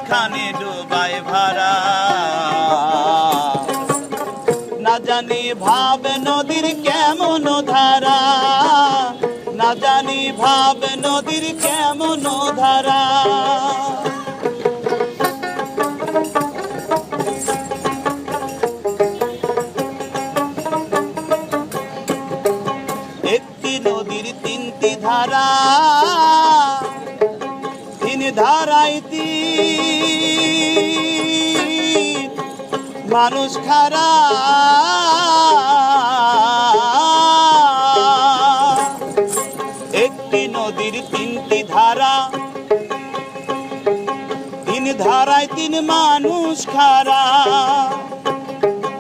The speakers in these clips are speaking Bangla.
মাঝখানে ডুবায় ভাড়া। না জানি ভাব নদীর কেমন ধারা, না জানি ভাব নদীর কেমন ধারা। একটি নদীর তিনটি ধারা, তিন ধারায় তিন মানুষ খারা। একটি নদীর তিনটি ধারা, তিন ধারায় তিন মানুষ খারা।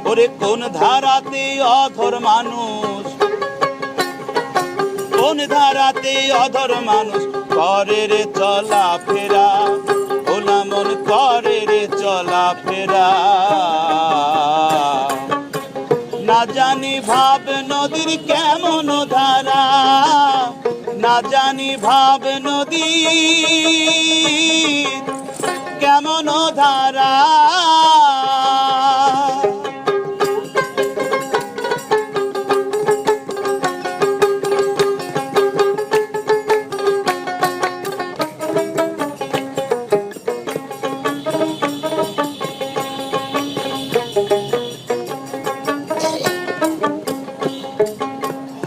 ওরে কোন ধারাতে অধর মানুষ, কোন ধারাতে অধর মানুষ করে রে চলা ফেরা। ওলা মন করে রে চলা ফেরা। না জানি ভাব নদীর কেমন ধারা, না জানি ভাব নদীর কেমন ধারা।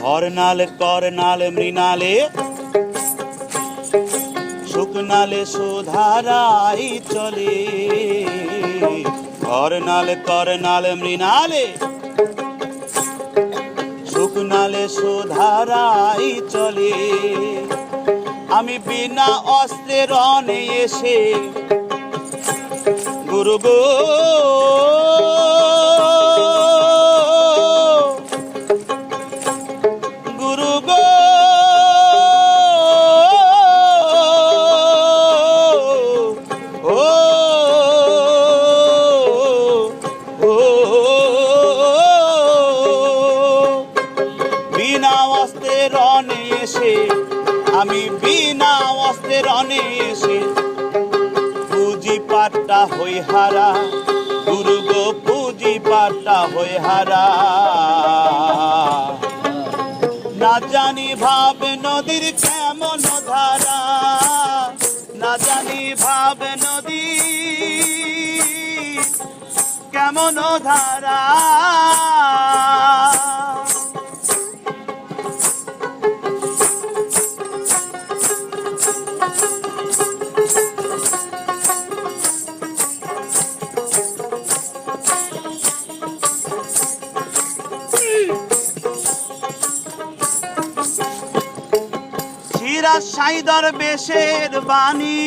হরনালে করনালে মৃণালে শুকনালে সুধারাই চলে। হরনালে করনালে মৃণালে শুকনালে সুধারাই চলে। আমি বিনা অস্ত্রে রণে এসে গুরু গো আমি বিনা অস্ত্রে রণে এসে পুঁজি পাট্টা হই হারা। গুরু গো পুঁজি পাট্টা হই হারা। না জানি ভাব নদীর কেমন ধারা, না জানি ভাব নদী কেমন ধারা। সাইদর বেশের বাণী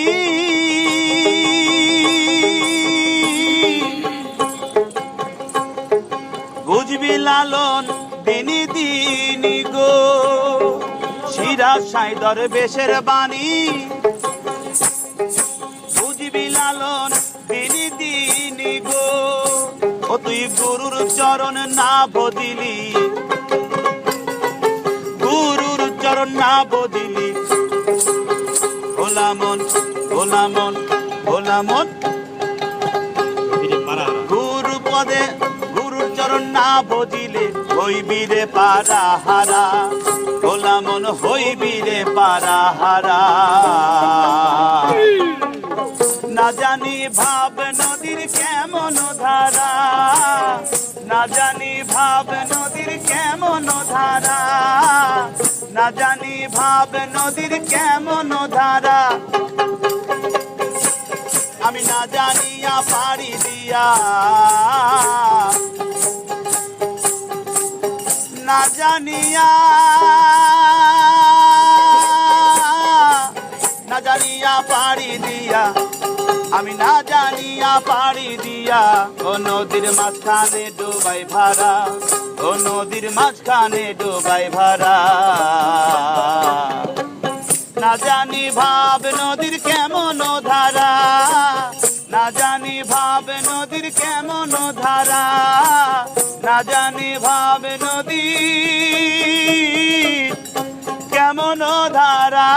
বুঝবি লালন দিনী দিনী গো। শিরা সাইদর বেশের বাণী বুঝবি লালন দিনী দিনী গো। ও তুই গুরুর চরণ না বদিলি, গুরুর চরণ না বদিলি। ভোলা মন ভোলা মন ভোলা মন গুরু পদে গুরুর চরণ না বদিলে হইবি রে পারা হারা। ভোলা মন হইবি রে পারা হারা। না জানি ভাব নদীর কেমন ধারা, না জানি ভাব নদীর কেমন ধারা, না জানি ভাব নদীর কেমন ধারা। আমি না জানিয়া পাড়ি দিয়া, না জানিয়া না জানিয়া পাড়ি দিয়া, আমি না জানিয়া পাড়ি দিয়া ও নদীর মাঝখানে ডুবাই ভাড়া, ও নদীর মাঝখানে ডুবাই ভাড়া। না জানি ভাব নদীর কেমন ধারা, না জানি ভাব নদীর কেমন ধারা, না জানি ভাব নদী কেমন ধারা।